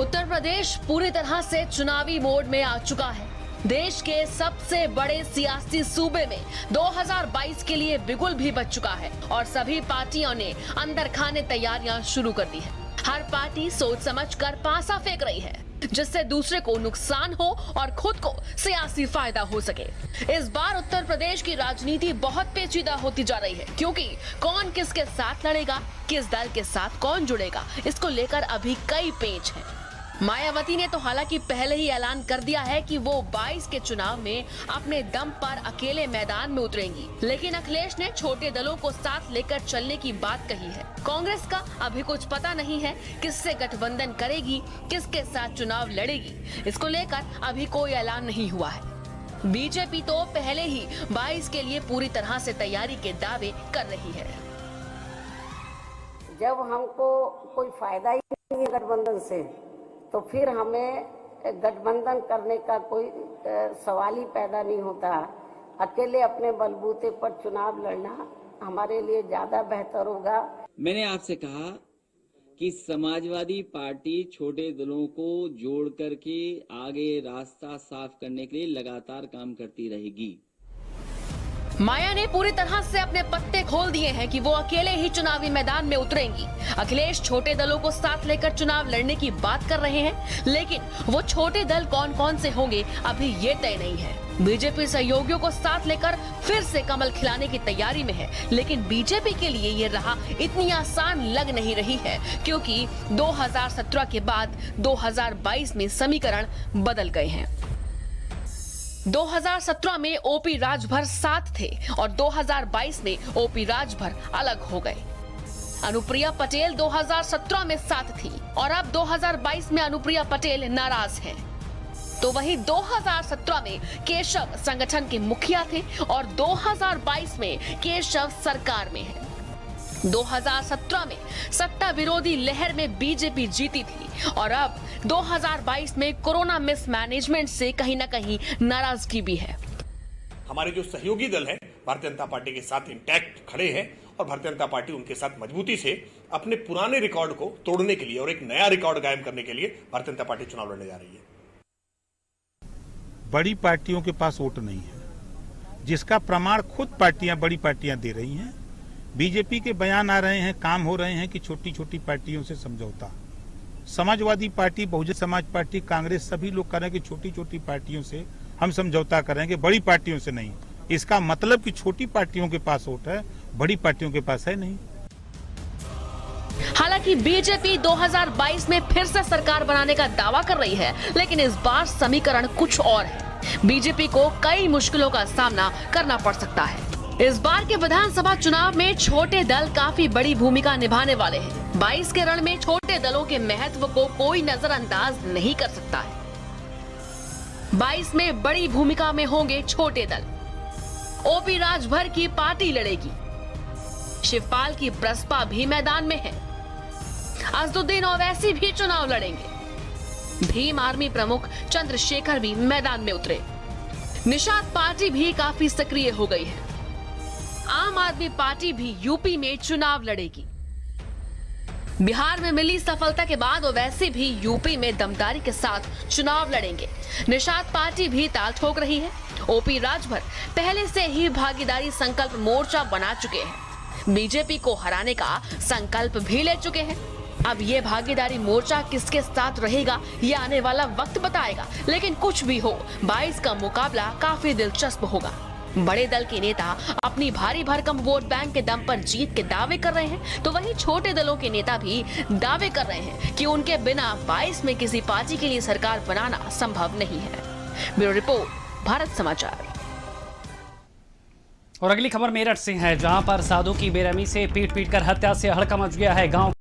उत्तर प्रदेश पूरी तरह से चुनावी मोड में आ चुका है। देश के सबसे बड़े सियासी सूबे में 2022 के लिए बिगुल भी बज चुका है और सभी पार्टियों ने अंदर खाने तैयारियां शुरू कर दी है। हर पार्टी सोच समझकर पासा फेंक रही है जिससे दूसरे को नुकसान हो और खुद को सियासी फायदा हो सके। इस बार उत्तर प्रदेश की राजनीति बहुत पेचीदा होती जा रही है क्योंकि कौन किसके साथ लड़ेगा, किस दल के साथ कौन जुड़ेगा, इसको लेकर अभी कई पेच हैं। मायावती ने तो हालांकि पहले ही ऐलान कर दिया है कि वो 22 के चुनाव में अपने दम पर अकेले मैदान में उतरेंगी, लेकिन अखिलेश ने छोटे दलों को साथ लेकर चलने की बात कही है। कांग्रेस का अभी कुछ पता नहीं है किससे गठबंधन करेगी, किसके साथ चुनाव लड़ेगी, इसको लेकर अभी कोई ऐलान नहीं हुआ है। बीजेपी तो पहले ही 22 के लिए पूरी तरह से तैयारी के दावे कर रही है। जब हमको कोई फायदा ही नहीं है गठबंधन से, तो फिर हमें गठबंधन करने का कोई सवाल ही पैदा नहीं होता। अकेले अपने बलबूते पर चुनाव लड़ना हमारे लिए ज्यादा बेहतर होगा। मैंने आपसे कहा कि समाजवादी पार्टी छोटे दलों को जोड़ करके आगे रास्ता साफ करने के लिए लगातार काम करती रहेगी। माया ने पूरी तरह से अपने पत्ते खोल दिए हैं कि वो अकेले ही चुनावी मैदान में उतरेंगी। अखिलेश छोटे दलों को साथ लेकर चुनाव लड़ने की बात कर रहे हैं, लेकिन वो छोटे दल कौन कौन से होंगे अभी ये तय नहीं है। बीजेपी सहयोगियों को साथ लेकर फिर से कमल खिलाने की तैयारी में है, लेकिन बीजेपी के लिए ये राह इतनी आसान लग नहीं रही है क्योंकि 2017 के बाद 2022 में समीकरण बदल गए हैं। 2017 में ओपी राजभर साथ थे और 2022 में ओपी राजभर अलग हो गए। अनुप्रिया पटेल 2017 में साथ थी और अब 2022 में अनुप्रिया पटेल नाराज हैं। तो वही 2017 में केशव संगठन के मुखिया थे और 2022 में केशव सरकार में है। 2017 में सत्ता विरोधी लहर में बीजेपी जीती थी और अब 2022 में कोरोना मिसमैनेजमेंट से कहीं न कहीं नाराजगी भी है। हमारे जो सहयोगी दल हैं भारतीय जनता पार्टी के साथ इंटैक्ट खड़े हैं और भारतीय जनता पार्टी उनके साथ मजबूती से अपने पुराने रिकॉर्ड को तोड़ने के लिए और एक नया रिकॉर्ड कायम करने के लिए भारतीय जनता पार्टी चुनाव लड़ने जा रही है। बड़ी पार्टियों के पास वोट नहीं है, जिसका प्रमाण खुद बड़ी पार्टियां दे रही हैं। बीजेपी के बयान आ रहे हैं, काम हो रहे हैं कि छोटी छोटी पार्टियों से समझौता। समाजवादी पार्टी, बहुजन समाज पार्टी, कांग्रेस, सभी लोग कह रहे हैं कि छोटी छोटी पार्टियों से हम समझौता करेंगे, बड़ी पार्टियों से नहीं। इसका मतलब कि छोटी पार्टियों के पास वोट है, बड़ी पार्टियों के पास है नहीं। हालांकि बीजेपी 2022 में फिर से सरकार बनाने का दावा कर रही है, लेकिन इस बार समीकरण कुछ और है। बीजेपी को कई मुश्किलों का सामना करना पड़ सकता है। इस बार के विधानसभा चुनाव में छोटे दल काफी बड़ी भूमिका निभाने वाले हैं। 22 के रण में छोटे दलों के महत्व को कोई नजरअंदाज नहीं कर सकता है। 22 में बड़ी भूमिका में होंगे छोटे दल। ओपी राजभर की पार्टी लड़ेगी। शिवपाल की प्रसपा भी मैदान में है। असदुद्दीन ओवैसी भी चुनाव लड़ेंगे। भीम आर्मी प्रमुख चंद्रशेखर भी मैदान में उतरे। निषाद पार्टी भी काफी सक्रिय हो गई है। आम आदमी पार्टी भी यूपी में चुनाव लड़ेगी। बिहार में मिली सफलता के बाद ओवैसी भी यूपी में दमदारी के साथ चुनाव लड़ेंगे। निषाद पार्टी भी ताल ठोक रही है। ओपी राजभर पहले से ही भागीदारी संकल्प मोर्चा बना चुके हैं। बीजेपी को हराने का संकल्प भी ले चुके हैं। अब ये भागीदारी मोर्चा किसके साथ रहेगा ये आने वाला वक्त बताएगा, लेकिन कुछ भी हो 22 का मुकाबला काफी दिलचस्प होगा। बड़े दल के नेता अपनी भारी भरकम वोट बैंक के दम पर जीत के दावे कर रहे हैं, तो वहीं छोटे दलों के नेता भी दावे कर रहे हैं कि उनके बिना 22 में किसी पार्टी के लिए सरकार बनाना संभव नहीं है। ब्यूरो रिपोर्ट, भारत समाचार। और अगली खबर मेरठ से है, जहां पर साधु की बेरहमी से पीट कर हत्या से हड़कंप मच गया है। गांव